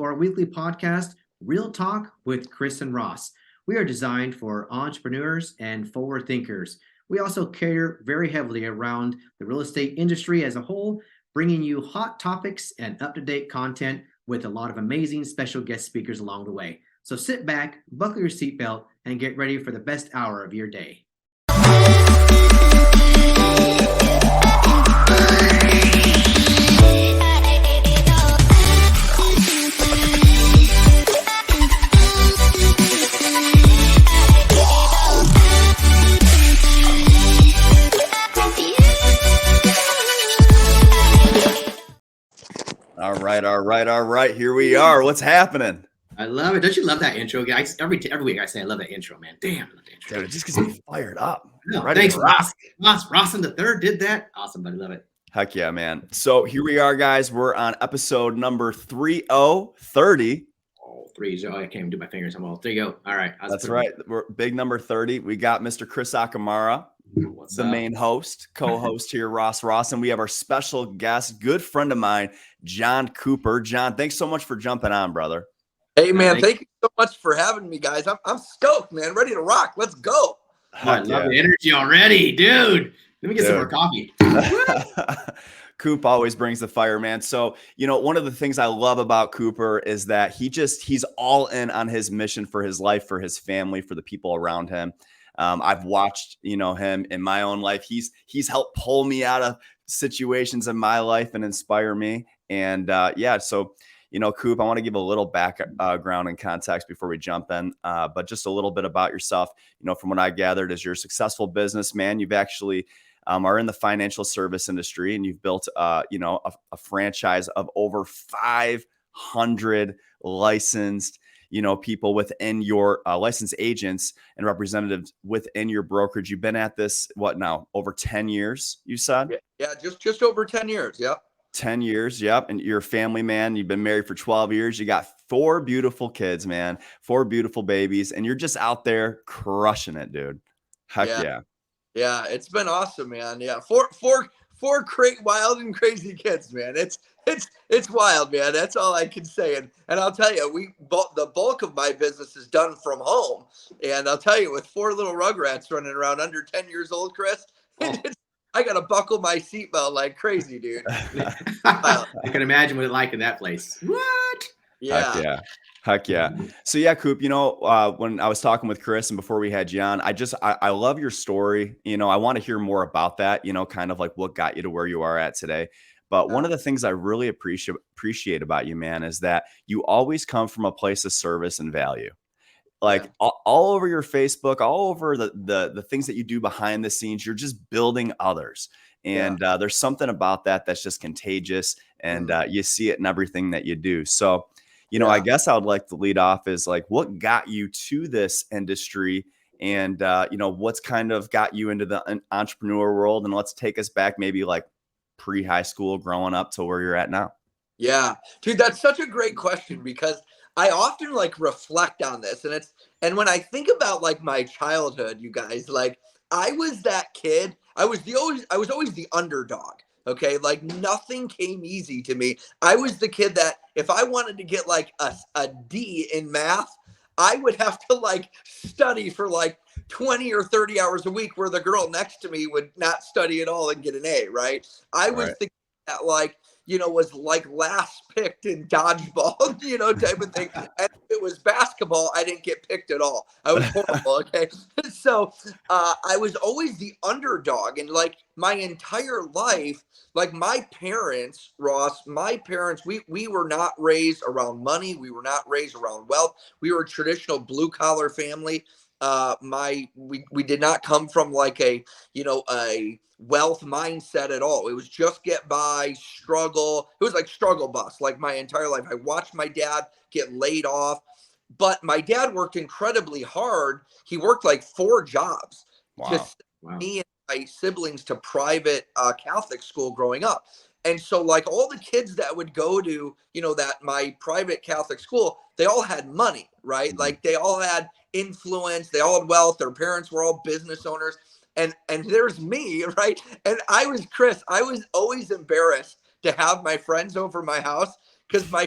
our weekly podcast, Real Talk with Chris and Ross. We are designed for entrepreneurs and forward thinkers. We also cater very heavily around the real estate industry as a whole, bringing you hot topics and up-to-date content with a lot of amazing special guest speakers along the way. So sit back, buckle your seatbelt, and get ready for the best hour of your day. All right. Here we are. What's happening? I love it. Don't you love that intro, guys? Every week I say I love that intro, man. Damn, I love that intro. Dude, it just gets me fired up. No, thanks, Ross. Ross in the third did that. Awesome, buddy. Love it. Heck yeah, man. So here we are, guys. We're on episode number 30. Oh, 30. Oh, I can't even do my fingers. I'm all, there you go. All right. That's right. We're big number 30. We got Mr. Chris Akamara, the main host, co-host here, Ross. And we have our special guest, good friend of mine, John Cooper. John, thanks so much for jumping on, brother. Hey, man, thank you so much for having me, guys. I'm stoked, man. Ready to rock. Let's go. I love the energy already, dude. Let me get some more coffee. Coop always brings the fire, man. So, one of the things I love about Cooper is that he's all in on his mission for his life, for his family, for the people around him. I've watched, him in my own life. He's helped pull me out of situations in my life and inspire me. And so, Coop, I want to give a little background and context before we jump in, but just a little bit about yourself. From what I gathered, as you're a successful businessman, you've actually are in the financial service industry, and you've built, a franchise of over 500 licensed, people within your licensed agents and representatives within your brokerage. You've been at this, what now, over 10 years, you said? Yeah, just over 10 years. Yep. 10 years. Yep. And you're a family man. You've been married for 12 years. You got 4 beautiful kids, man, 4 beautiful babies, and you're just out there crushing it, dude. Heck yeah. Yeah. It's been awesome, man. Yeah. Four wild and crazy kids, man. It's wild, man. That's all I can say. And I'll tell you, the bulk of my business is done from home. And I'll tell you, with 4 little rugrats running around under 10 years old, Chris, I got to buckle my seatbelt like crazy, dude. I can imagine what it's like in that place. What? Yeah. Heck yeah. So yeah, Coop, when I was talking with Chris and before we had you on, I love your story. I want to hear more about that, kind of like what got you to where you are at today. But one of the things I really appreciate about you, man, is that you always come from a place of service and value. Like all over your Facebook, all over the things that you do behind the scenes, you're just building others. And there's something about that that's just contagious. And you see it in everything that you do. So, I guess I would like to lead off is like, what got you to this industry? And, what's kind of got you into the entrepreneur world? And let's take us back maybe like pre-high school, growing up to where you're at now. Yeah, dude, that's such a great question because I often reflect on this, and when I think about my childhood, you guys, I was that kid. I was always the underdog. Okay, nothing came easy to me. I was the kid that if I wanted to get a D in math, I would have to study for 20 or 30 hours a week, where the girl next to me would not study at all and get an A. Right? I was the kid that was last picked in dodgeball, type of thing. And if it was basketball, I didn't get picked at all. I was horrible. Okay. So I was always the underdog. And my entire life, my parents, Ross, we were not raised around money. We were not raised around wealth. We were a traditional blue collar family. We did not come from a wealth mindset at all. It was just get by, struggle. It was struggle bus, my entire life. I watched my dad get laid off, but my dad worked incredibly hard. He worked 4 jobs to send me and my siblings to private Catholic school growing up. And so all the kids that would go to, my private Catholic school, they all had money, right? Mm-hmm. They all had influence, they all had wealth, their parents were all business owners. And there's me, right? And I was always embarrassed to have my friends over my house because my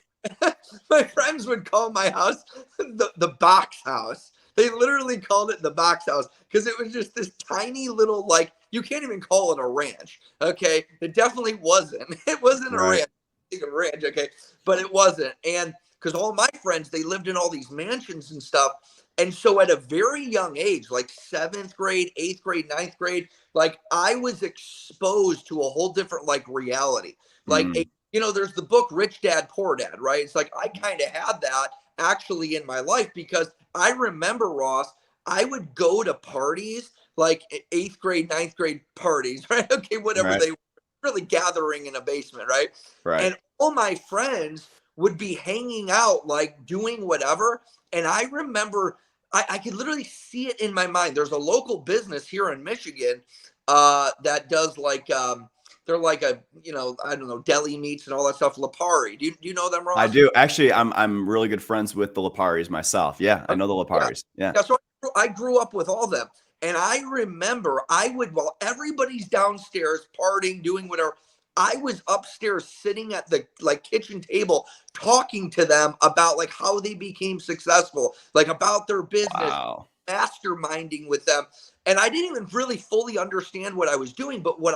my friends would call my house the box house. They literally called it the box house because it was just this tiny little, like, you can't even call it a ranch. Okay. It definitely wasn't. It wasn't a Right. ranch. A ranch. Okay. But it wasn't. And because all my friends, they lived in all these mansions and stuff. And so at a very young age, like seventh grade, eighth grade, ninth grade, like I was exposed to a whole different like reality. Like, Mm, there's the book Rich Dad, Poor Dad, right? It's like I kind of had that actually in my life because I remember, Ross, I would go to parties, like eighth grade, ninth grade parties, right? Okay, whatever right. they were, really gathering in a basement, right? Right. And all my friends would be hanging out, like doing whatever. And I remember I could literally see it in my mind. There's a local business here in Michigan that does like, they're like a, I don't know, deli meats and all that stuff. Lipari. Do you know them, I Ross? do. Actually, I'm really good friends with the Liparis myself. Yeah, I know the Yeah. Liparis. Yeah. Yeah. So I grew up with all of them. And I remember I would, while everybody's downstairs partying, doing whatever, I was upstairs sitting at the like kitchen table talking to them about like how they became successful, like about their business, Wow. masterminding with them. And I didn't even really fully understand what I was doing, but what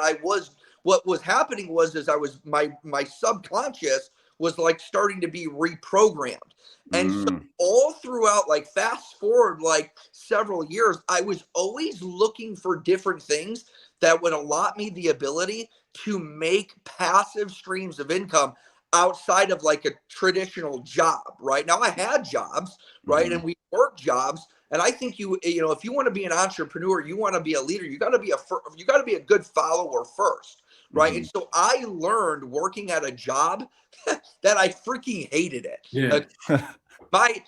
was happening was is I was my subconscious was like starting to be reprogrammed. And so Mm, all throughout, like fast forward like several years, I was always looking for different things that would allot me the ability to make passive streams of income outside of like a traditional job. Right now, I had jobs, right, mhm. and we worked jobs. And I think if you want to be an entrepreneur, you want to be a leader, you got to be a good follower first, right? And Mhm. so I learned working at a job that I freaking hated it. Yeah. My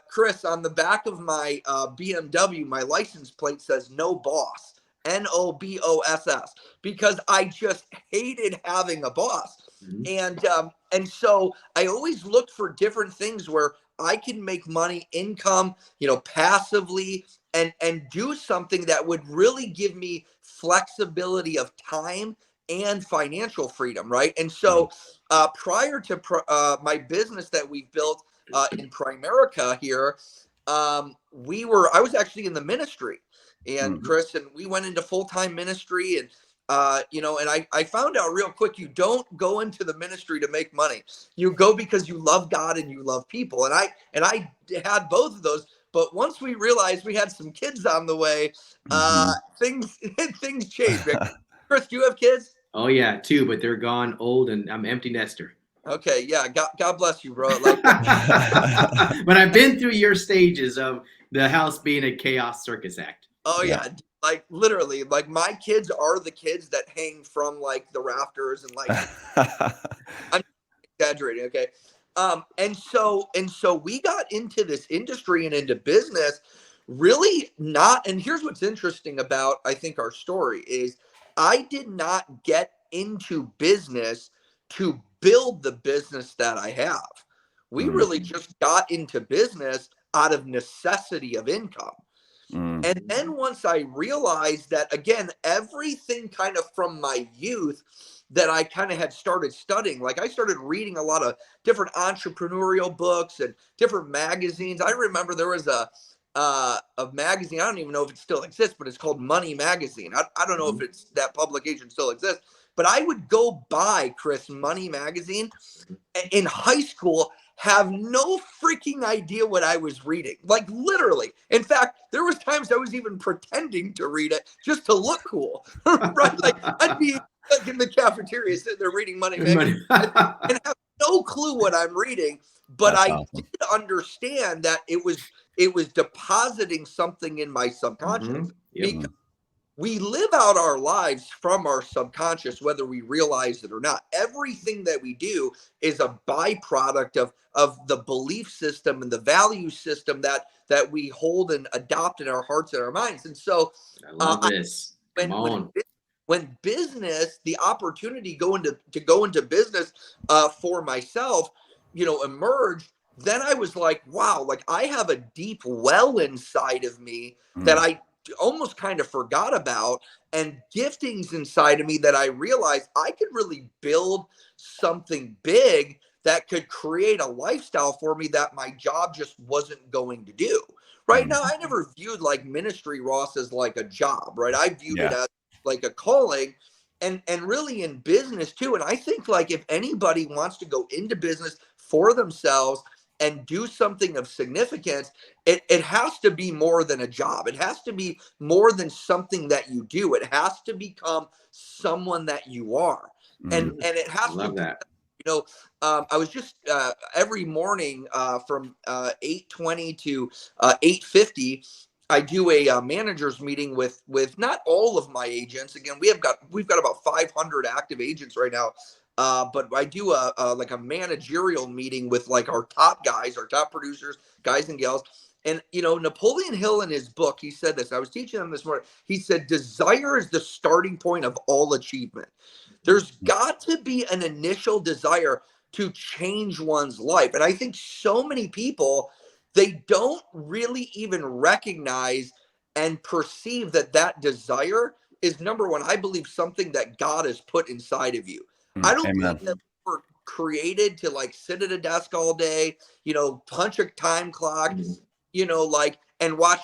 Chris, on the back of my BMW, my license plate says no boss, NOBOSS, because I just hated having a boss. Mhm. And so I always looked for different things where I can make money, income, passively, and do something that would really give me flexibility of time and financial freedom, right? And Mhm. so prior to my business that we built in Primerica here, I was actually in the ministry, and Mm. Chris, and we went into full-time ministry, and and I found out real quick, you don't go into the ministry to make money. You go because you love God and you love people. And I had both of those. But once we realized we had some kids on the way, Mhm. things things changed. Chris, do you have kids? Oh yeah, two, but they're gone old and I'm empty nester. Okay, yeah. God bless you, bro. But Like, I've been through your stages of the house being a chaos circus act. oh Yeah. yeah, like literally, like my kids are the kids that hang from like the rafters and like I'm exaggerating, okay? And so we got into this industry and into business really not. And here's what's interesting about I think our story is I did not get into business to build the business that I have. We Mm, really just got into business out of necessity of income. mm, And then once I realized that, again, everything kind of from my youth that I kind of had started studying, like I started reading a lot of different entrepreneurial books and different magazines. I remember there was a magazine. I don't even know if it still exists, but it's called Money Magazine. I don't know if Mhm. it's that publication still exists, but I would go buy Chris Money Magazine in high school, have no freaking idea what I was reading. Like literally. In fact, there was times I was even pretending to read it just to look cool. Right? Like I'd be like in the cafeteria sitting there reading Money Good money. Magazine and have no clue what I'm reading, but that's I did awesome. understand that it was depositing something in my subconscious. Mhm. Yep. Because Mm, we live out our lives from our subconscious, whether we realize it or not. Everything that we do is a byproduct of the belief system and the value system that we hold and adopt in our hearts and our minds. And so I love I, this. Come when when on. when business, the opportunity to go into business for myself, emerged, then I was like, wow, like I have a deep well inside of me that mm, I almost kind of forgot about, and giftings inside of me that I realized I could really build something big that could create a lifestyle for me that my job just wasn't going to do. Right now, I never viewed like ministry, Ross, as like a job, right? I viewed it as like a calling, and really in business too. And I think like if anybody wants to go into business for themselves and do something of significance, it has to be more than a job. It has to be more than something that you do. It has to become someone that you are. And it has Love to, that. you know, I was just every morning from 8:20 to 8:50, I do a managers meeting with not all of my agents. Again, we've got about 500 active agents right now. But I do a like a managerial meeting with like our top guys, our top producers, guys and gals. And Napoleon Hill in his book, he said this. I was teaching him this morning. He said, "Desire is the starting point of all achievement." There's got to be an initial desire to change one's life. And I think so many people, they don't really even recognize and perceive that desire is, number one, I believe, something that God has put inside of you. I don't Amen. believe that we were created to like sit at a desk all day, punch a time clock, and watch,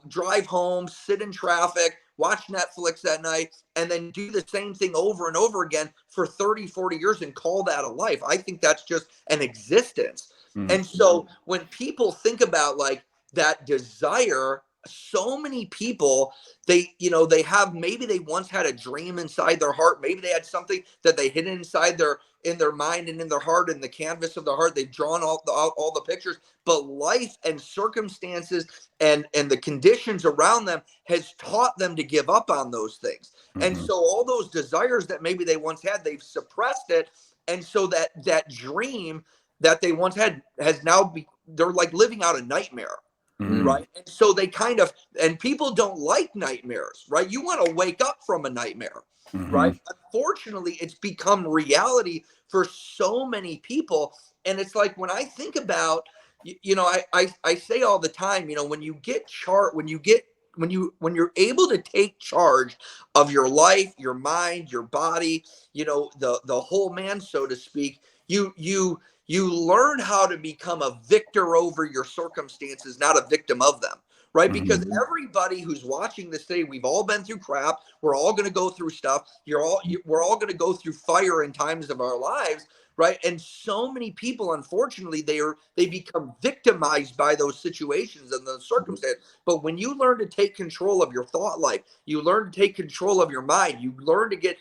drive home, sit in traffic, watch Netflix at night, and then do the same thing over and over again for 30, 40 years and call that a life. I think that's just an existence. And so when people think about like that desire, so many people, they have, maybe they once had a dream inside their heart. Maybe they had something that they hid inside in their mind and in their heart, in the canvas of their heart. They've drawn all the pictures, but life and circumstances and the conditions around them has taught them to give up on those things. And so all those desires that maybe they once had, they've suppressed it. And so that dream that they once had has now they're like living out a nightmare. Right. And so they and people don't like nightmares, right? You want to wake up from a nightmare, right? Unfortunately, it's become reality for so many people. And it's like, when I think about, I say all the time, when you're able to take charge of your life, your mind, your body, the whole man, so to speak, you learn how to become a victor over your circumstances, not a victim of them, right? Because everybody who's watching this today, we've all been through crap. We're all going to go through stuff. We're all going to go through fire in times of our lives, right? And so many people, unfortunately, they become victimized by those situations and those circumstances. But when you learn to take control of your thought life, you learn to take control of your mind, you learn to get,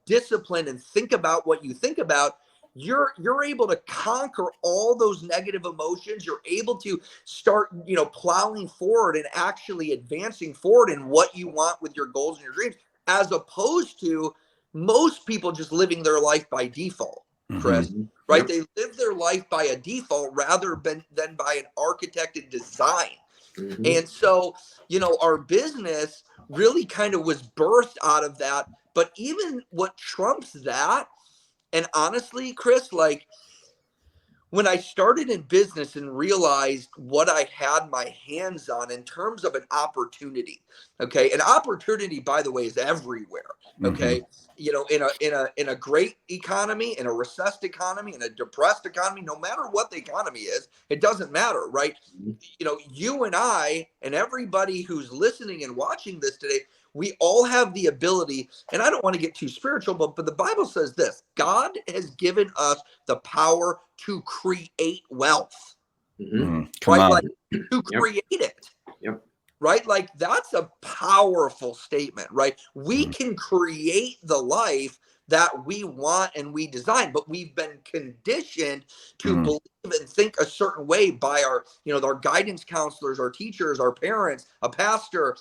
disciplined and think about what you think about, you're able to conquer all those negative emotions. You're able to start, plowing forward and actually advancing forward in what you want with your goals and your dreams, as opposed to most people just living their life by default, Chris, right? They live their life by a default rather than by an architected design. And so, our business really kind of was birthed out of that. But even what trumps that, and honestly, Chris, like when I started in business and realized what I had my hands on in terms of an opportunity, okay, an opportunity, by the way, is everywhere, okay, in a great economy, in a recessed economy, in a depressed economy, no matter what the economy is, it doesn't matter, right? You and I and everybody who's listening and watching this today, we all have the ability, and I don't want to get too spiritual, but the Bible says this: God has given us the power to create wealth, Come right? on. Like to create it, right? Like that's a powerful statement, right? We can create the life that we want and we design, but we've been conditioned to believe and think a certain way by our guidance counselors, our teachers, our parents, a pastor,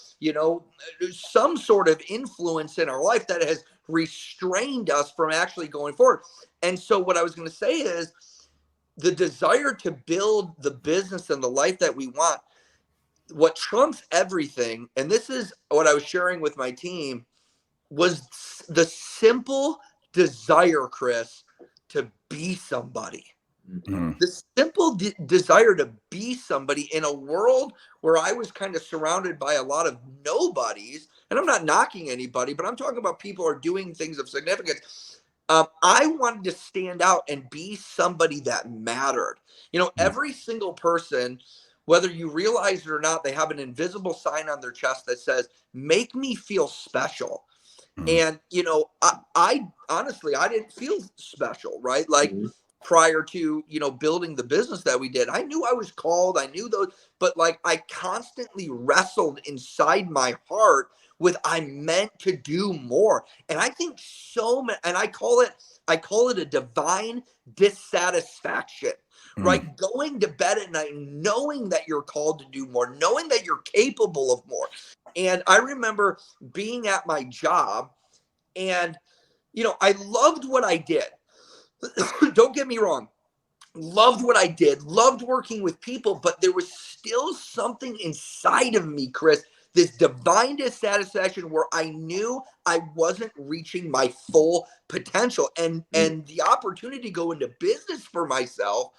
some sort of influence in our life that has restrained us from actually going forward. And so what I was going to say is the desire to build the business and the life that we want, what trumps everything, and this is what I was sharing with my team, was the simple desire, Chris, to be somebody. The simple desire to be somebody in a world where I was kind of surrounded by a lot of nobodies. And I'm not knocking anybody, but I'm talking about people who are doing things of significance. I wanted to stand out and be somebody that mattered. Every single person, whether you realize it or not, they have an invisible sign on their chest that says, "Make me feel special." Mhm. And I honestly, I didn't feel special, right? Like Mhm. prior to building the business that we did, I knew I was called. I knew those, but like I constantly wrestled inside my heart with I meant to do more. And I think so many, and I call it a divine dissatisfaction. Mm. Right? Going to bed at night knowing that you're called to do more, knowing that you're capable of more. And I remember being at my job, and I loved what I did. Don't get me wrong. Loved what I did, loved working with people, but there was still something inside of me, Chris, this divine dissatisfaction where I knew I wasn't reaching my full potential. And Mm. and the opportunity to go into business for myself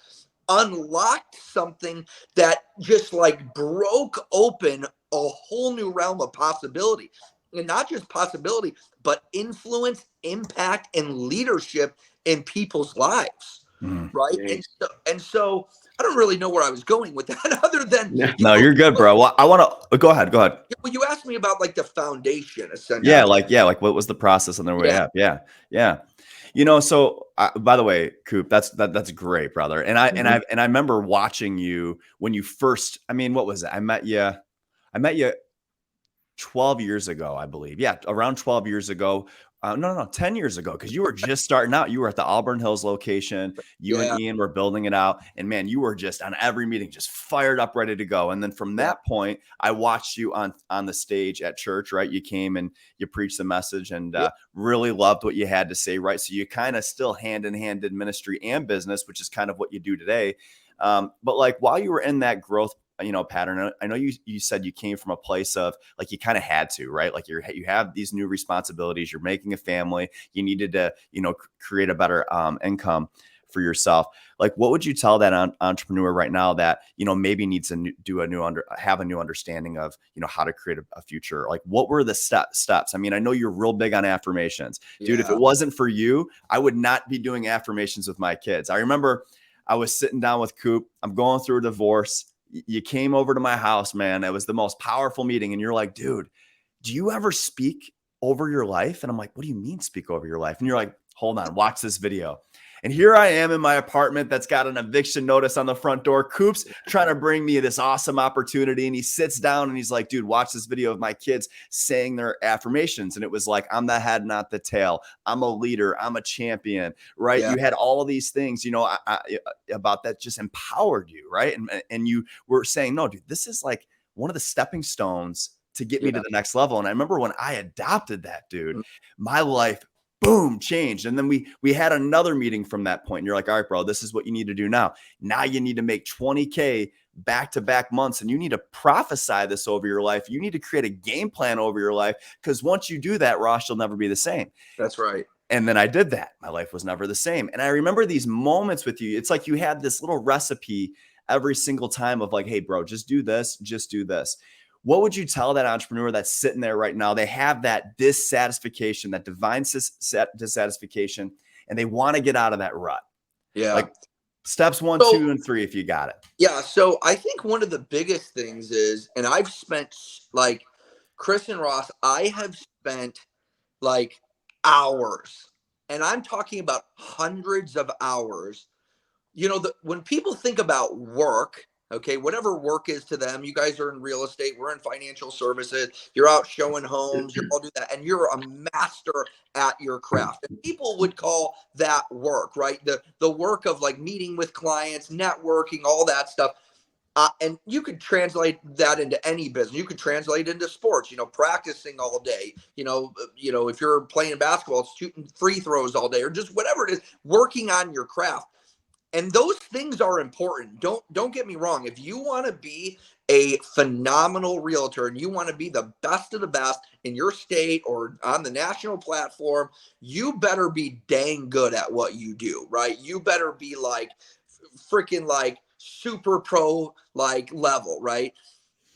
unlocked something that just like broke open a whole new realm of possibility. And not just possibility, but influence, impact, and leadership in people's lives. Mhm. Right. Dang. And so I don't really know where I was going with that other than, Yeah. No, you're good, bro. Well, I want to go ahead. Go ahead. you asked me about like the foundation, Yeah, essentially. like what was the process on their way Yeah. up? Yeah, yeah. So by the way, Coop, that's great, brother. And I and Mhm. I and I remember watching you when you first. I mean, what was it? I met you. I met you 12 years ago, I believe. Yeah, around 12 years ago. No, 10 years ago, because you were just starting out. You were at the Auburn Hills location. You and Yeah. Ian were building it out. And man, you were just on every meeting, just fired up, ready to go. And then from Yeah. that point, I watched you on the stage at church, right? You came and you preached the message and Yeah. really loved what you had to say, right? So you kind of still hand in hand did ministry and business, which is kind of what you do today. But like while you were in that growth pattern. I know you said you came from a place of like you kind of had to, right? Like you have these new responsibilities. You're making a family. You needed to create a better income for yourself. Like, what would you tell that entrepreneur right now that maybe needs to have a new understanding of how to create a future? Like, what were the steps? I mean, I know you're real big on affirmations, dude. If Yeah. it wasn't for you, I would not be doing affirmations with my kids. I remember I was sitting down with Coop. I'm going through a divorce. You came over to my house, man. It was the most powerful meeting. And you're like, dude, do you ever speak over your life? And I'm like, what do you mean speak over your life? And you're like, hold on, watch this video. And here I am in my apartment that's got an eviction notice on the front door. Coop's trying to bring me this awesome opportunity. And he sits down and he's like, dude, watch this video of my kids saying their affirmations. And it was like, I'm the head, not the tail. I'm a leader. I'm a champion, right? Yeah. You had all of these things, about that just empowered you, right? And you were saying, no, dude, this is like one of the stepping stones to get me to Yeah. the next level. And I remember when I adopted that, dude, my life, boom, changed. And then we had another meeting from that point. And you're like, all right, bro, this is what you need to do now. Now you need to make 20K back-to-back months, and you need to prophesy this over your life. You need to create a game plan over your life, because once you do that, Ross, you'll never be the same. That's right. And then I did that. My life was never the same. And I remember these moments with you. It's like you had this little recipe every single time of like, hey, bro, just do this, just do this. What would you tell that entrepreneur that's sitting there right now? They have that dissatisfaction, that divine dissatisfaction, and they want to get out of that rut. Yeah. Like steps 1, So 2, and 3, if you got it. yeah. So I think one of the biggest things is, and I've spent like Chris and Ross, I have spent like hours, and I'm talking about hundreds of hours. When people think about work, okay, whatever work is to them, you guys are in real estate, we're in financial services, you're out showing homes, you're all do that, and you're a master at your craft. And people would call that work, right? The work of like meeting with clients, networking, all that stuff. And you could translate that into any business. You could translate into sports, practicing all day, if you're playing basketball, it's shooting free throws all day, or just whatever it is, working on your craft. And those things are important. Don't get me wrong. If you want to be a phenomenal realtor and you want to be the best of the best in your state or on the national platform, you better be dang good at what you do, right? You better be like freaking like super pro like level, right?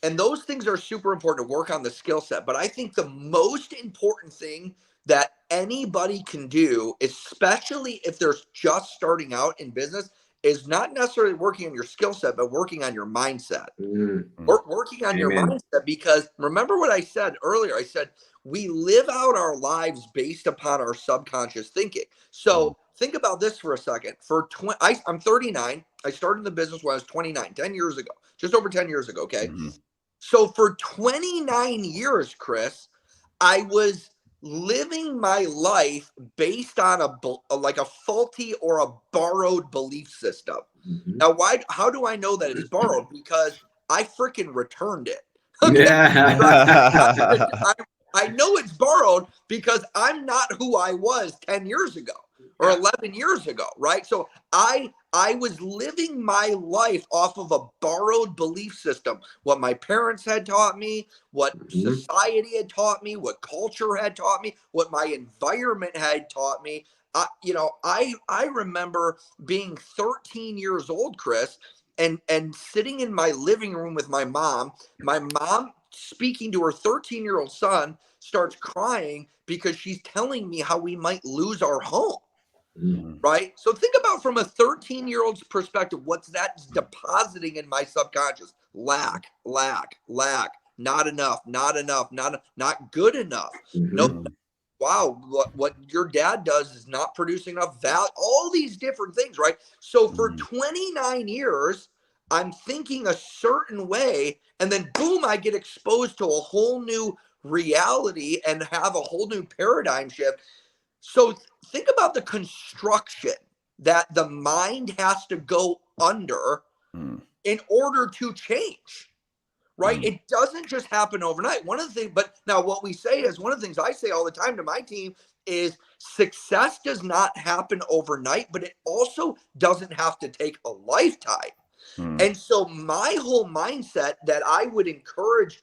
And those things are super important to work on the skill set. But I think the most important thing that anybody can do, especially if they're just starting out in business, is not necessarily working on your skill set, but working on your mindset. Working on your Amen. mindset, because remember what I said earlier. I said we live out our lives based upon our subconscious thinking. So think about this for a second. I'm 39. I started the business when I was 29, 10 years ago, just over 10 years ago. Okay. So for 29 years, Chris, I was living my life based on a faulty or a borrowed belief system. Now, how do I know that it's borrowed? Because I freaking returned it. Okay. Yeah. I know it's borrowed because I'm not who I was 10 years ago or 11 years ago, right? So I was living my life off of a borrowed belief system. What my parents had taught me, what society had taught me, what culture had taught me, what my environment had taught me. I remember being 13 years old, Chris, and sitting in my living room with my mom. My mom, speaking to her 13-year-old son, starts crying because she's telling me how we might lose our home. Right? So think about, from a 13-year-old's perspective, what's that depositing in my subconscious? Lack, not enough, not good enough. No, wow, what your dad does is not producing enough value. All these different things, right? So for 29 years, I'm thinking a certain way, and then boom, I get exposed to a whole new reality and have a whole new paradigm shift. So think about the construction that the mind has to go under in order to change, right? It doesn't just happen overnight. One of the things, but now what we say is, one of the things I say all the time to my team is, success does not happen overnight, but it also doesn't have to take a lifetime. And so my whole mindset that I would encourage,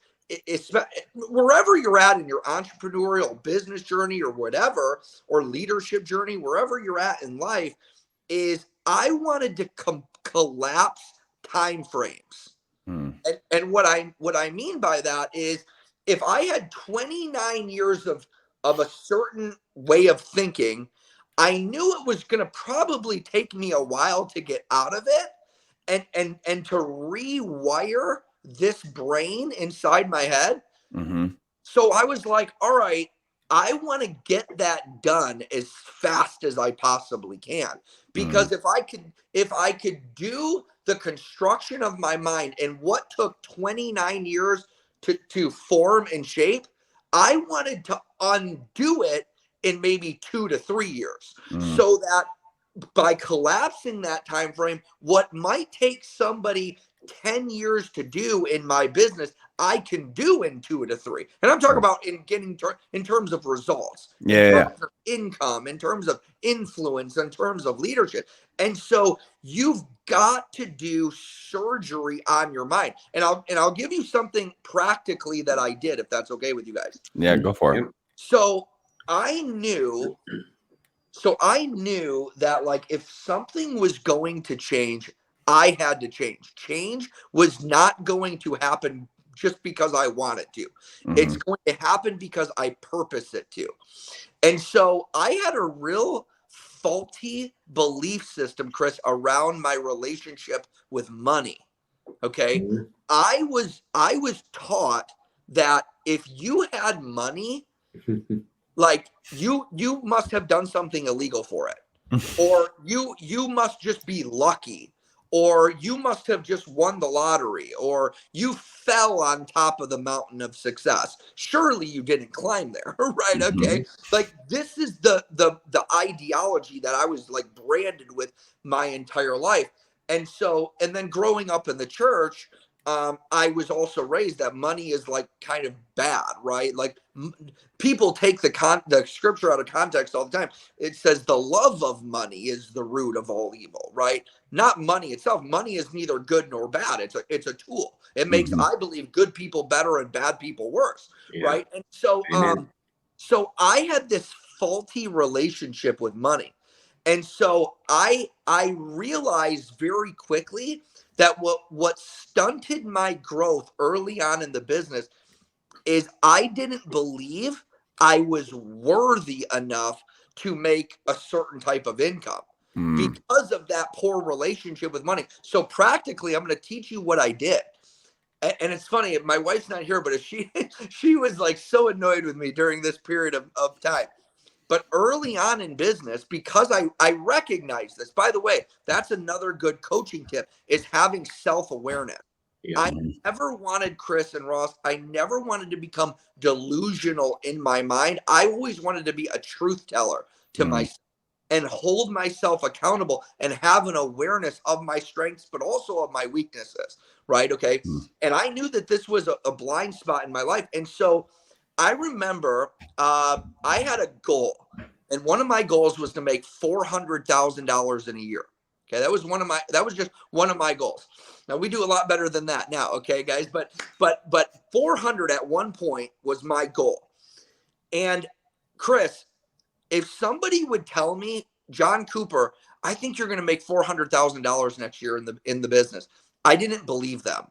wherever you're at in your entrepreneurial business journey or whatever, or leadership journey, wherever you're at in life, is I wanted to collapse time frames. And what I mean by that is, if I had 29 years of a certain way of thinking, I knew it was going to probably take me a while to get out of it, and to rewire this brain inside my head. So I was like, all right, I want to get that done as fast as I possibly can, because if I could do the construction of my mind and what took 29 years to form and shape, I wanted to undo it in maybe 2 to 3 years, so that by collapsing that time frame, what might take somebody 10 years to do in my business, I can do in 2 to 3. And I'm talking about in terms of results, in terms of income, in terms of influence, in terms of leadership. And so you've got to do surgery on your mind. And I'll give you something practically that I did, if that's okay with you guys. Yeah, go for it. So I knew that, like, if something was going to change, I had to change. Change was not going to happen just because I want it to. It's going to happen because I purpose it to. And so I had a real faulty belief system, Chris, around my relationship with money. Okay. I was taught that if you had money, like, you must have done something illegal for it, or you must just be lucky, or you must have just won the lottery, or you fell on top of the mountain of success. Surely you didn't climb there, right? Okay. Like, this is the ideology that I was, like, branded with my entire life. And so, and then growing up in the church, I was also raised that money is, like, kind of bad, right? Like, people take the scripture out of context all the time. It says the love of money is the root of all evil, right? Not money itself. Money is neither good nor bad. It's a tool. It makes, I believe, good people better and bad people worse, right? And so, so I had this faulty relationship with money. And so I realized very quickly that what stunted my growth early on in the business is I didn't believe I was worthy enough to make a certain type of income because of that poor relationship with money. So practically, I'm going to teach you what I did. And it's funny, my wife's not here, but if she was like so annoyed with me during this period of time. But early on in business, because I recognize this, by the way, that's another good coaching tip, is having self-awareness. Yeah. I never wanted, Chris and Ross, I never wanted to become delusional in my mind. I always wanted to be a truth teller to myself and hold myself accountable and have an awareness of my strengths, but also of my weaknesses. Right. Okay. And I knew that this was a blind spot in my life. And so I remember I had a goal, and one of my goals was to make $400,000 in a year. Okay, that was just one of my goals. Now we do a lot better than that now, okay, guys, but 400 at one point was my goal. And Chris, if somebody would tell me, John Cooper, I think you're going to make $400,000 next year in the business, I didn't believe them.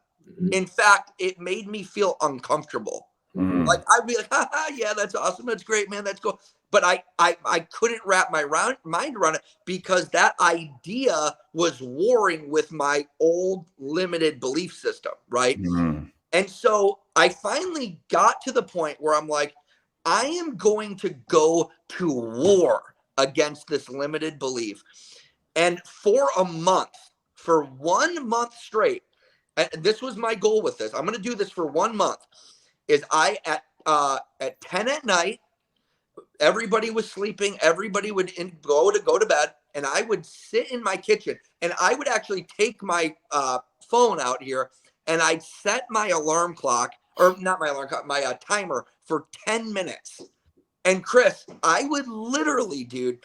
In fact, it made me feel uncomfortable. Like I'd be like, yeah, that's awesome. That's great, man. That's cool. But I couldn't wrap my mind around it because that idea was warring with my old limited belief system. Right. And so I finally got to the point where I'm like, I am going to go to war against this limited belief. And for 1 month straight, and this was my goal with this, I'm going to do this for 1 month, is at 10 at night, everybody was sleeping, everybody would go to bed, and I would sit in my kitchen, and I would actually take my phone out here, and I'd set my alarm clock, or not my alarm clock, my timer for 10 minutes. And Chris, I would literally, dude,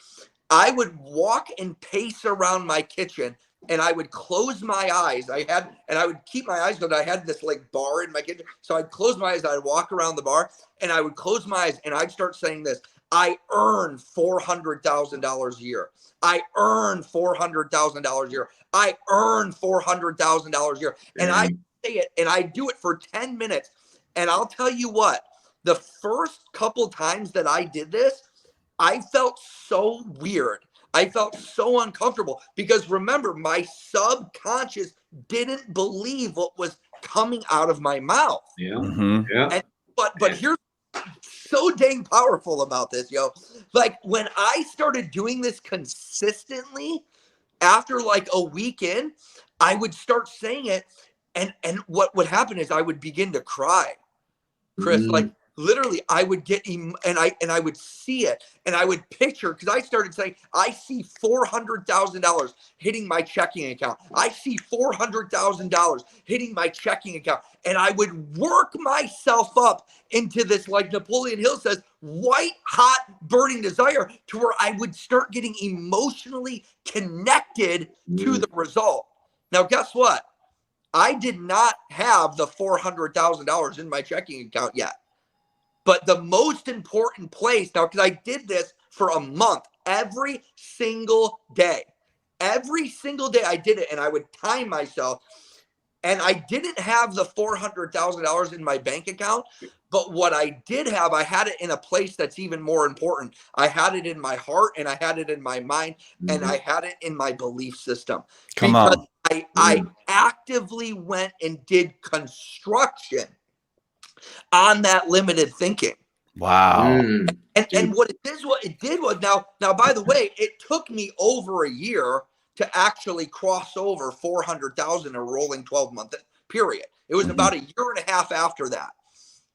I would walk and pace around my kitchen, and I would close my eyes. I would keep my eyes closed. I had this like bar in my kitchen. So I'd close my eyes. I'd walk around the bar, and I would close my eyes, and I'd start saying this: I earn $400,000 a year. I earn $400,000 a year. I earn $400,000 a year. And I say it, and I do it for 10 minutes. And I'll tell you what, the first couple times that I did this, I felt so weird. I felt so uncomfortable because remember, my subconscious didn't believe what was coming out of my mouth. Yeah. And, but here's so dang powerful about this, yo. Like when I started doing this consistently, after like a weekend, I would start saying it, and what would happen is I would begin to cry, Chris. Like literally, I would get and I would see it, and I would picture, because I started saying, I see $400,000 hitting my checking account. I see $400,000 hitting my checking account, and I would work myself up into this, like Napoleon Hill says, white hot burning desire, to where I would start getting emotionally connected to the result. Now, guess what? I did not have the $400,000 in my checking account yet. But the most important place now, because I did this for a month, every single day I did it, and I would time myself. And I didn't have the $400,000 in my bank account, but what I did have, I had it in a place that's even more important. I had it in my heart, and I had it in my mind, and I had it in my belief system. Come on. I actively went and did construction on that limited thinking. Wow. And what it did was now, by the way, it took me over a year to actually cross over 400,000 a rolling 12-month period. It was about a year and a half after that.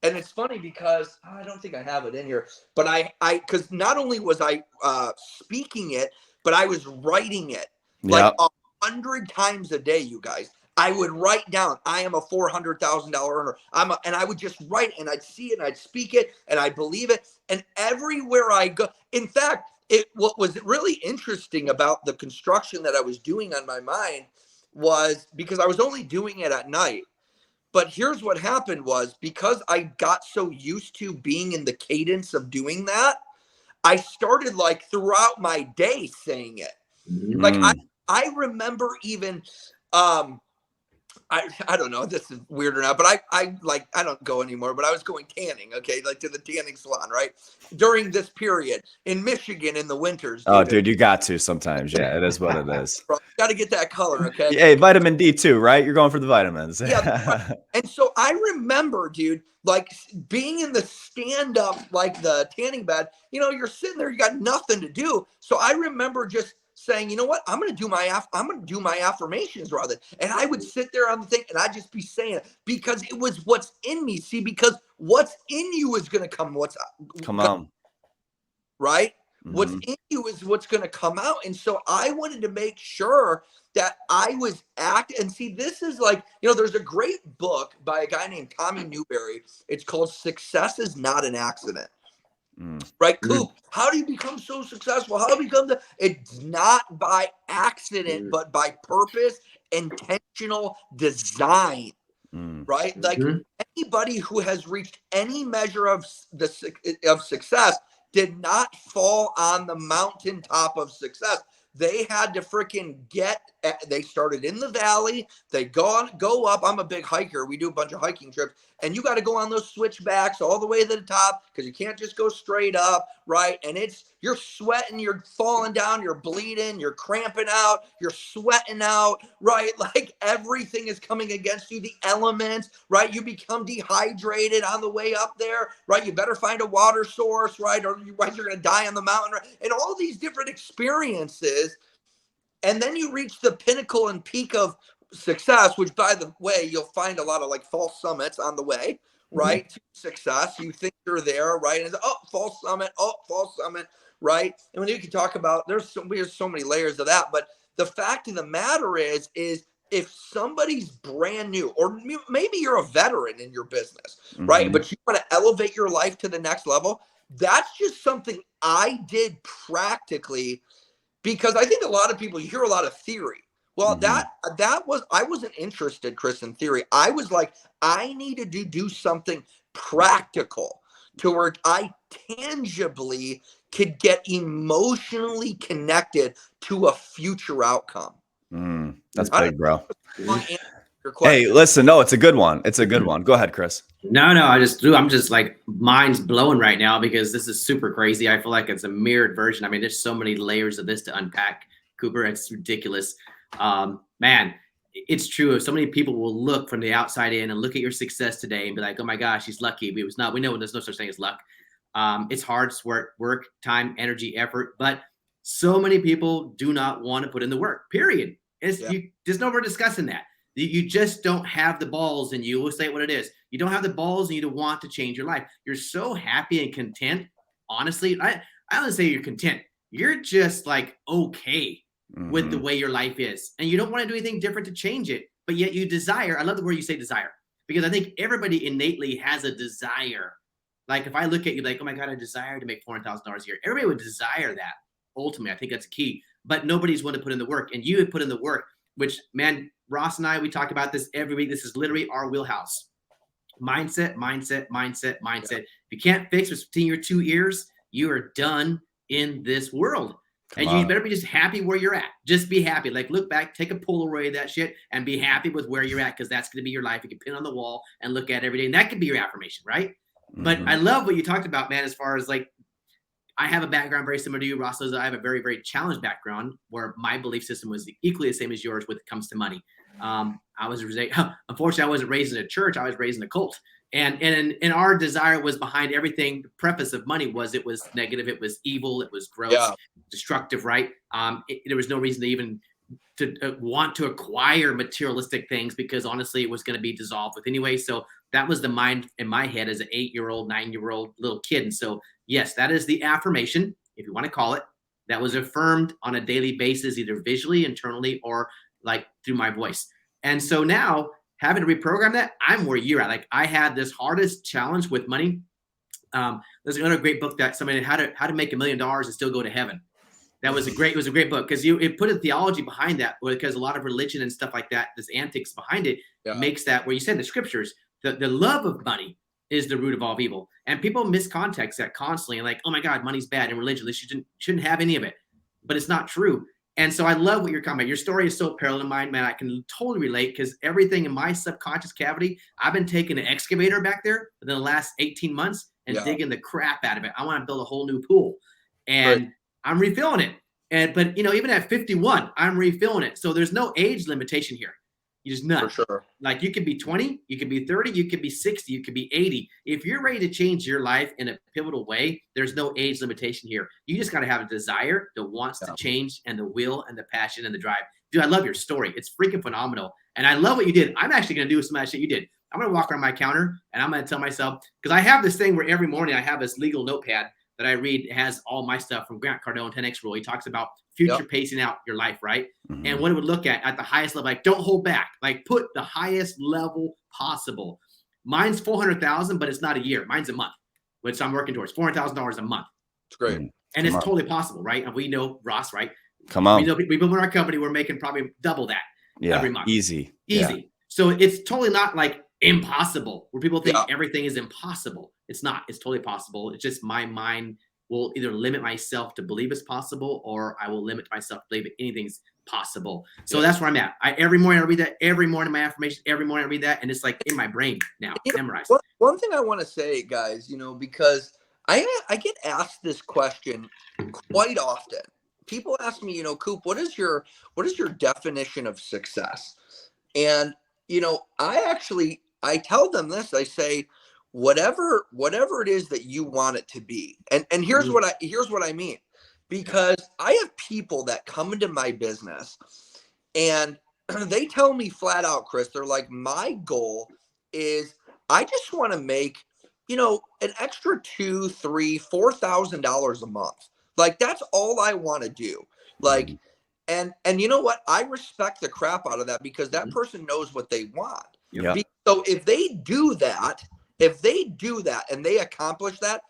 And it's funny because I don't think I have it in here, but because not only was I speaking it, but I was writing it like 100 times a day, you guys. I would write down, I am a $400,000 earner. And I would just write, and I'd see it, and I'd speak it, and I believe it. And everywhere I go, in fact, what was really interesting about the construction that I was doing on my mind was because I was only doing it at night. But here's what happened was, because I got so used to being in the cadence of doing that, I started like throughout my day saying it. Like I remember even I don't know if this is weird or not, but I don't go anymore, but I was going tanning, okay, like to the tanning salon, right? During this period in Michigan in the winters, Oh, dude. dude, you got to sometimes. Yeah, it is what it is. Got to get that color, okay? Hey, vitamin D too, right? You're going for the vitamins. Yeah. And so I remember, dude, like being in the stand up, like the tanning bed, you're sitting there, you got nothing to do. So I remember just saying, you know what, I'm going to do my affirmations rather. And I would sit there on the thing and I'd just be saying it because it was what's in me. See, because what's in you is going to come. Come on. Right. What's Mhm. in you is what's going to come out. And so I wanted to make sure that I was and see, this is like, there's a great book by a guy named Tommy Newberry. It's called Success is Not an Accident. Right? Coop, how do you become so successful? How do you become it's not by accident, but by purpose, intentional design. Right? Like anybody who has reached any measure of success did not fall on the mountaintop of success. They had to freaking they started in the valley. They go up. I'm a big hiker. We do a bunch of hiking trips. And you got to go on those switchbacks all the way to the top because you can't just go straight up, right? And you're sweating, you're falling down, you're bleeding, you're cramping out, you're sweating out, right? Like everything is coming against you, the elements, right? You become dehydrated on the way up there, right? You better find a water source, right? Or you're going to die on the mountain, right? And all these different experiences. And then you reach the pinnacle and peak of success, which, by the way, you'll find a lot of like false summits on the way, right? To success. You think you're there, right? And it's, false summit, right? And when you can talk about, there's so many layers of that. But the fact of the matter is if somebody's brand new, or maybe you're a veteran in your business, right? But you want to elevate your life to the next level, that's just something I did practically. Because I think a lot of people, you hear a lot of theory. Well, I wasn't interested, Chris, in theory. I was like, I needed to do something practical to where I tangibly could get emotionally connected to a future outcome. That's big, bro. Hey, listen, no, it's a good one. It's a good one. Go ahead, Chris. No, I'm just like mind's blowing right now because this is super crazy. I feel like it's a mirrored version. I mean, there's so many layers of this to unpack, Cooper. It's ridiculous. Man, it's true. So many people will look from the outside in and look at your success today and be like, oh my gosh, he's lucky. But it was not. We know there's no such thing as luck. It's hard work, time, energy, effort. But so many people do not want to put in the work, period. There's no more discussing that. You just don't have the balls in you. We'll say what it is. You don't have the balls in you to want to change your life. You're so happy and content. Honestly, I don't say you're content. You're just like okay with the way your life is. And you don't want to do anything different to change it. But yet you desire. I love the word you say desire. Because I think everybody innately has a desire. Like if I look at you like, oh my God, I desire to make $400,000 a year. Everybody would desire that. Ultimately, I think that's key. But nobody's want to put in the work. And you have put in the work, which, man, Ross and I, we talk about this every week. This is literally our wheelhouse. Mindset. If you can't fix what's between your two ears, you are done in this world. You better be just happy where you're at. Just be happy. Like look back, take a Polaroid of that shit and be happy with where you're at because that's going to be your life. You can pin on the wall and look at it every day. And that could be your affirmation, right? But I love what you talked about, man, as far as like, I have a background very similar to you, Ross. I have a very, very challenged background where my belief system was equally the same as yours when it comes to money. Unfortunately, I wasn't raised in a church. I was raised in a cult. And our desire was behind everything. The preface of money was it was negative. It was evil. It was gross, destructive, right? There was no reason to even want to acquire materialistic things because honestly, it was going to be dissolved with anyway. So that was the mind in my head as an 8-year-old, 9-year-old little kid. And so, yes, that is the affirmation, if you want to call it, that was affirmed on a daily basis, either visually, internally, or like through my voice. And so now having to reprogram that, I'm where you're at. Like I had this hardest challenge with money. There's another great book that somebody how to make $1 million and still go to heaven. It was a great book because it put a theology behind that because a lot of religion and stuff like that, this antics behind it makes that where you said the scriptures, the love of money is the root of all evil. And people miscontext that constantly and like, oh my God, money's bad in religion. They shouldn't have any of it. But it's not true. And so I love what you're talking about. Your story is so parallel to mine, man. I can totally relate because everything in my subconscious cavity, I've been taking an excavator back there within the last 18 months and Yeah. digging the crap out of it. I want to build a whole new pool, and Right. I'm refilling it. But even at 51, I'm refilling it. So there's no age limitation here. You just none. For sure. Like you could be 20, you could be 30, you could be 60, you could be 80. If you're ready to change your life in a pivotal way, there's no age limitation here. You just got to have a desire that wants to change and the will and the passion and the drive. Dude, I love your story. It's freaking phenomenal. And I love what you did. I'm actually going to do some of that shit you did. I'm going to walk around my counter and I'm going to tell myself, because I have this thing where every morning I have this legal notepad that I read. It has all my stuff from Grant Cardone, 10X Rule. He talks about future pacing out your life, right? Mhm. And what it would look at the highest level, like don't hold back, like put the highest level possible. Mine's 400,000, but it's not a year. Mine's a month, which I'm working towards $400,000 a month. It's great. And it's totally possible, right? And we know Ross, right? Come on. We know people in our company, we're making probably double that every month. Easy. Yeah. So it's totally not like impossible where people think everything is impossible. It's not. It's totally possible. It's just my mind will either limit myself to believe it's possible, or I will limit myself to believe anything's possible. So that's where I'm at. Every morning I read that. Every morning my affirmation. Every morning I read that, and it's like in my brain now, memorized. One thing I want to say, guys, because I get asked this question quite often. People ask me, Coop, what is your definition of success? And I tell them this. I say, whatever it is that you want it to be. And here's what I mean. Because I have people that come into my business and they tell me flat out, Chris, they're like, my goal is I just want to make, an extra $2,000, $3,000, $4,000 a month. Like, that's all I want to do. Like, and you know what? I respect the crap out of that because that person knows what they want. Yeah. So if they do that and they accomplish that,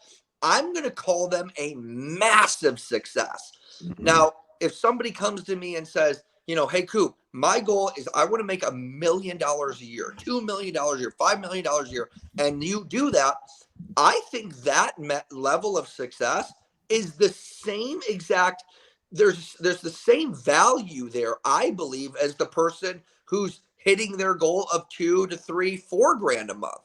I'm going to call them a massive success. Now, if somebody comes to me and says, hey, Coop, my goal is I want to make $1 million a year, $2 million a year, $5 million a year, and you do that, I think that level of success is the same exact, there's the same value there, I believe, as the person who's hitting their goal of $2 to $3, $4 grand a month.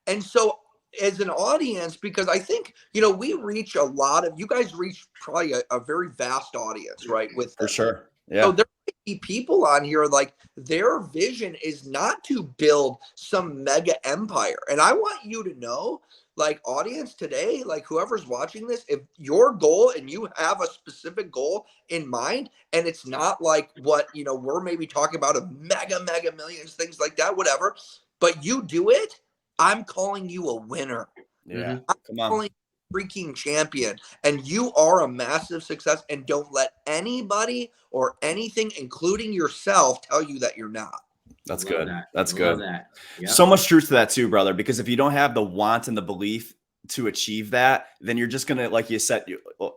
And so as an audience, because I think, we reach you guys reach probably a very vast audience, right? For sure. Yeah. So there might be people on here, like their vision is not to build some mega empire. And I want you to know, like audience today, like whoever's watching this, if your goal and you have a specific goal in mind, and it's not like what, we're maybe talking about a mega millions, things like that, whatever, but you do it, I'm calling you a winner. Yeah. I'm calling you a freaking champion. And you are a massive success. And don't let anybody or anything, including yourself, tell you that you're not. That's good. That's Love good. that. Yep. So much truth to that too, brother, because if you don't have the want and the belief to achieve that, then you're just going to, like you said,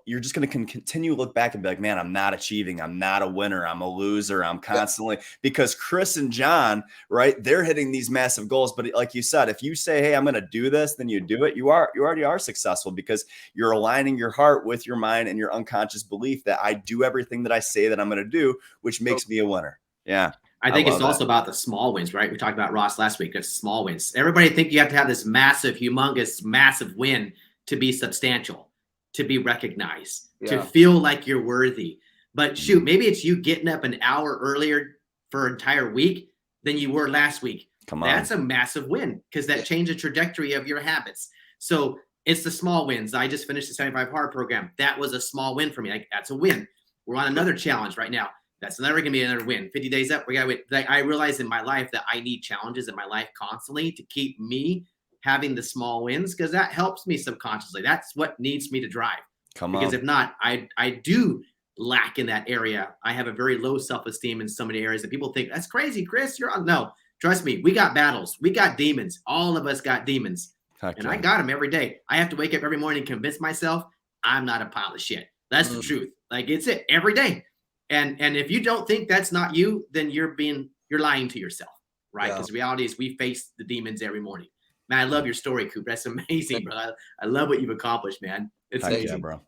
you're just going to continue to look back and be like, man, I'm not achieving. I'm not a winner. I'm a loser. I'm constantly, because Chris and John, right, they're hitting these massive goals. But like you said, if you say, hey, I'm going to do this, then you do it. You already are successful because you're aligning your heart with your mind and your unconscious belief that I do everything that I say that I'm going to do, which makes me a winner. Yeah. I think it's also about the small wins, right? We talked about Ross last week. It's small wins. Everybody think you have to have this massive, humongous, massive win to be substantial, to be recognized, to feel like you're worthy. But shoot, maybe it's you getting up an hour earlier for an entire week than you were last week. Come on. That's a massive win because that changed the trajectory of your habits. So it's the small wins. I just finished the 75 Hard program. That was a small win for me. Like, that's a win. We're on another challenge right now. That's never going to be another win. 50 days up, we got to win. Like, I realize in my life that I need challenges in my life constantly to keep me having the small wins because that helps me subconsciously. That's what needs me to drive. Because if not, I do lack in that area. I have a very low self-esteem in so many areas that people think, that's crazy, Chris. You're on. No, trust me. We got battles. We got demons. All of us got demons. And I got them every day. I have to wake up every morning and convince myself I'm not a pile of shit. That's the truth. Like, it's it every day. And if you don't think that's not you, then you're lying to yourself, right? Because the reality is we face the demons every morning. Man, I love your story, Coop. That's amazing, bro. I love what you've accomplished, man. It's amazing. Yeah, bro.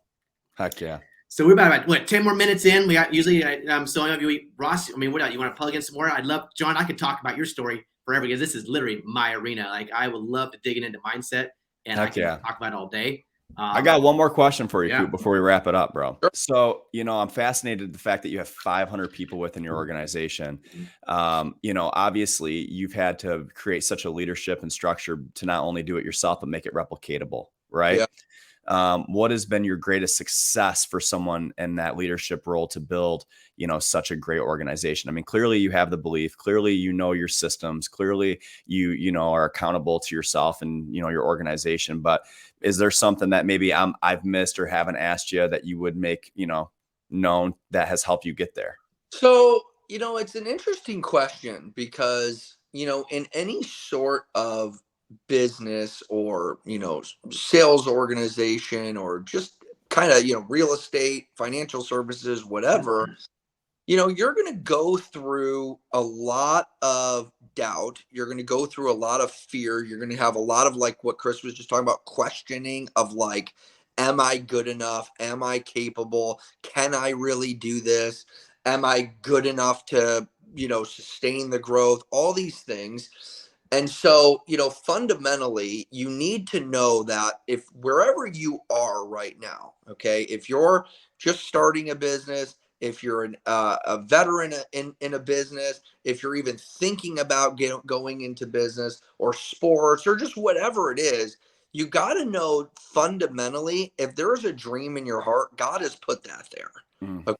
Heck yeah. So we're about what 10 more minutes in. We got usually so Ross. I mean, what you want to plug in some more? I'd love, John. I could talk about your story forever because this is literally my arena. Like I would love to dig into mindset, and I Heck can yeah. talk about it all day. I got one more question for you, Yeah. Coop, before we wrap it up, bro. Sure. So, I'm fascinated the fact that you have 500 people within your organization. Obviously you've had to create such a leadership and structure to not only do it yourself, but make it replicatable, right? Yeah. What has been your greatest success for someone in that leadership role to build, such a great organization? I mean, clearly you have the belief, clearly, your systems, clearly you are accountable to yourself and, your organization, but is there something that maybe I've missed or haven't asked you that you would make, known that has helped you get there? So, it's an interesting question because, in any sort of business or, sales organization or just kind of, real estate, financial services, whatever, you're going to go through a lot of doubt. You're going to go through a lot of fear. You're going to have a lot of like what Chris was just talking about, questioning of like, am I good enough? Am I capable? Can I really do this? Am I good enough to, sustain the growth? All these things. And so, fundamentally, you need to know that if wherever you are right now, okay, if you're just starting a business, if you're a veteran in a business, if you're even thinking about going into business or sports or just whatever it is, you got to know fundamentally, if there's a dream in your heart, God has put that there. Mm. Okay?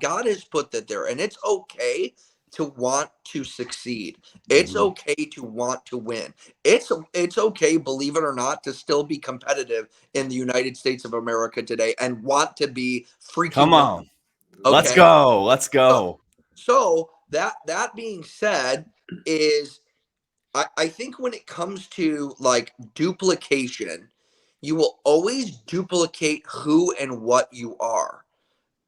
God has put that there, and it's okay to want to succeed. It's Mhm. okay to want to win. It's okay, believe it or not, to still be competitive in the United States of America today and want to be freaking Come on. Let's okay. go. Let's So, go. so that being said, is I think when it comes to like duplication, you will always duplicate who and what you are.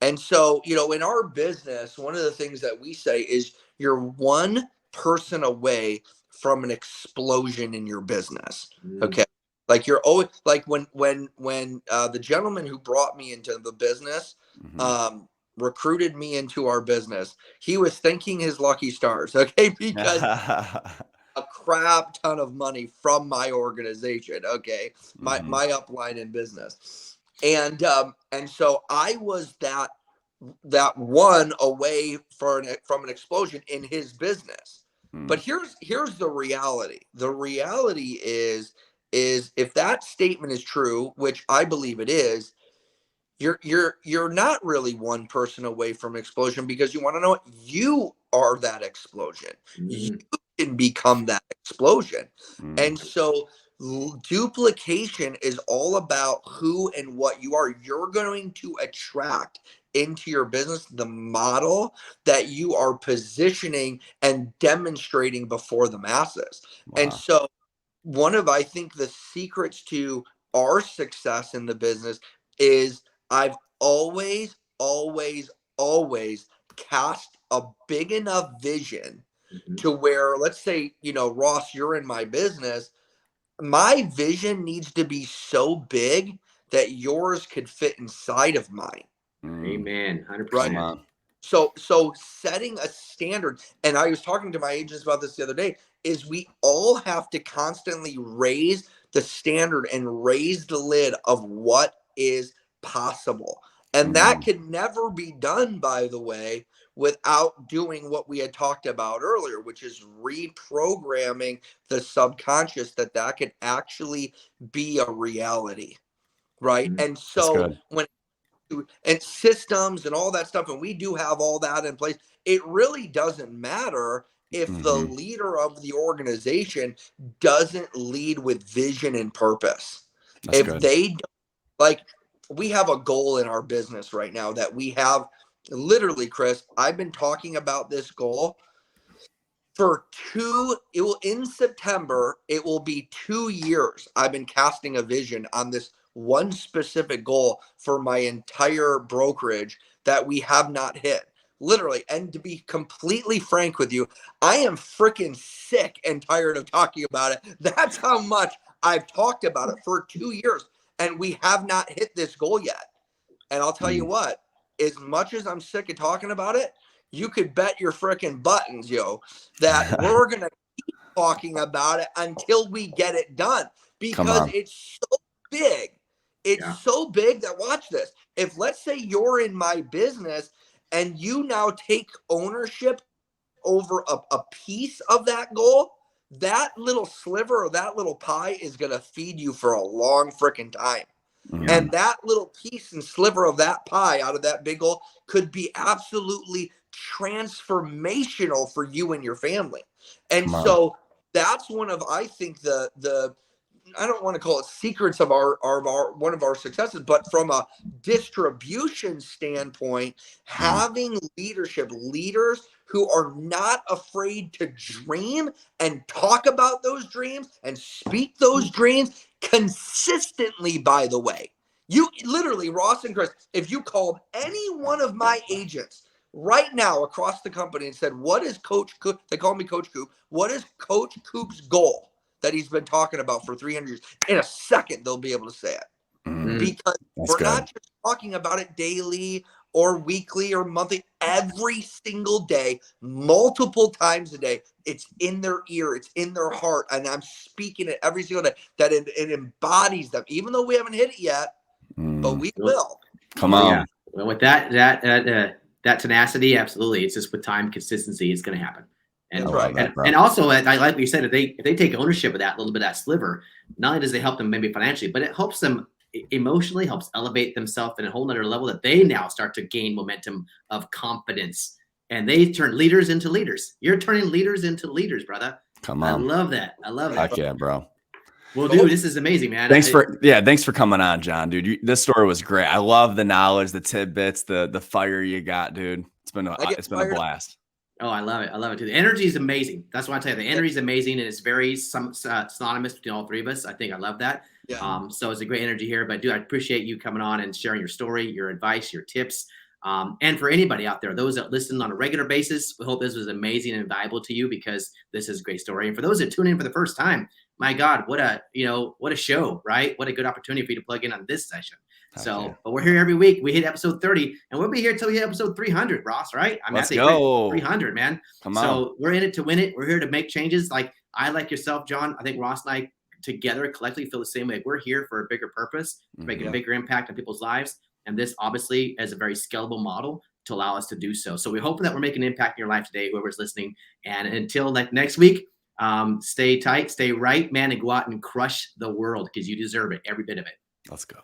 And so, in our business, one of the things that we say is you're one person away from an explosion in your business. Okay. Like you're always like when the gentleman who brought me into the business, Mhm. um, recruited me into our business, he was thanking his lucky stars. Okay. Because a crap ton of money from my organization. Okay. My Mhm. my upline in business. And so I was that one away from an explosion in his business. But Mm. here's the reality. The reality is if that statement is true, which I believe it is, you're not really one person away from explosion, because you want to know what, you are that explosion. You can become that explosion. Mm. And so duplication is all about who and what you are. You're going to attract into your business the model that you are positioning and demonstrating before the masses. And Wow. so one of, I think, the secrets to our success in the business is I've always, always, always cast a big enough vision to where, let's say, Ross, you're in my business. My vision needs to be so big that yours could fit inside of mine. Mm. Amen. Come 100%. on. So setting a standard, and I was talking to my agents about this the other day, is we all have to constantly raise the standard and raise the lid of what is possible. And that Mhm. can never be done, by the way, without doing what we had talked about earlier, which is reprogramming the subconscious that could actually be a reality. Right. And That's so good. when and systems and all that stuff, and we do have all that in place, it really doesn't matter if the Mhm. leader of the organization doesn't lead with vision and purpose. That's If good. they don't, like, we have a goal in our business right now that we have, literally, Chris, I've been talking about this goal for it will, in September, it will be 2 years. I've been casting a vision on this one specific goal for my entire brokerage that we have not hit. Literally. And to be completely frank with you, I am freaking sick and tired of talking about it. That's how much I've talked about it for 2 years, and we have not hit this goal yet. And I'll tell you what, as much as I'm sick of talking about it, you could bet your freaking buttons, yo, that we're going to keep talking about it until we get it done, because it's so big. It's so big that, watch this. If, let's say, you're in my business and you now take ownership over a piece of that goal, that little sliver or that little pie is going to feed you for a long freaking time. And that little piece and sliver of that pie out of that big goal could be absolutely transformational for you and your family. And so that's one of, I think, the I don't want to call it secrets of our one of our successes, but from a distribution standpoint, having leaders who are not afraid to dream and talk about those dreams and speak those dreams consistently. By the way, you literally, Ross and Chris, if you called any one of my agents right now across the company and said, what is Coach Coop? They call me Coach Coop. What is Coach Coop's goal that he's been talking about for 300 years? In a second, they'll be able to say it. Because we're not just talking about it daily or weekly or monthly, every single day, multiple times a day. It's in their ear, it's in their heart, and I'm speaking it every single day, that it embodies them, even though we haven't hit it yet, but we will. Come on. Yeah. Well, with that tenacity, absolutely. It's just with time, consistency, it's going to happen. And, and also, I like what you said, if they take ownership of that little bit of that sliver, not only does it help them maybe financially, but it helps them emotionally, helps elevate themselves in a whole nother level, that they now start to gain momentum of confidence, and they turn leaders into leaders. You're turning leaders into leaders, brother. Come on. I love that. I love it. Heck yeah, bro. Well, dude, this is amazing, man. Thanks for coming on, John, dude. This story was great. I love the knowledge, the tidbits, the fire you got, dude. It's been a blast. Oh, I love it. I love it too. The energy is amazing. That's what I tell you. The energy is amazing, and it's very synonymous between all three of us. I think I love that. Yeah. So it's a great energy here. But dude, I appreciate you coming on and sharing your story, your advice, your tips. And for anybody out there, those that listen on a regular basis, we hope this was amazing and valuable to you, because this is a great story. And for those that tune in for the first time, my God, what a show, right? What a good opportunity for you to plug in on this session. But we're here every week. We hit episode 30, and we'll be here till we hit episode 300, Ross, right? I mean, let's go. 300, man. Come on. So we're in it to win it. We're here to make changes. Like yourself, John, I think Ross and I together collectively feel the same way. We're here for a bigger purpose, to make a bigger impact on people's lives. And this obviously is a very scalable model to allow us to do so. So we hope that we're making an impact in your life today, whoever's listening. And until next week, stay tight, stay right, man, and go out and crush the world, because you deserve it, every bit of it. Let's go.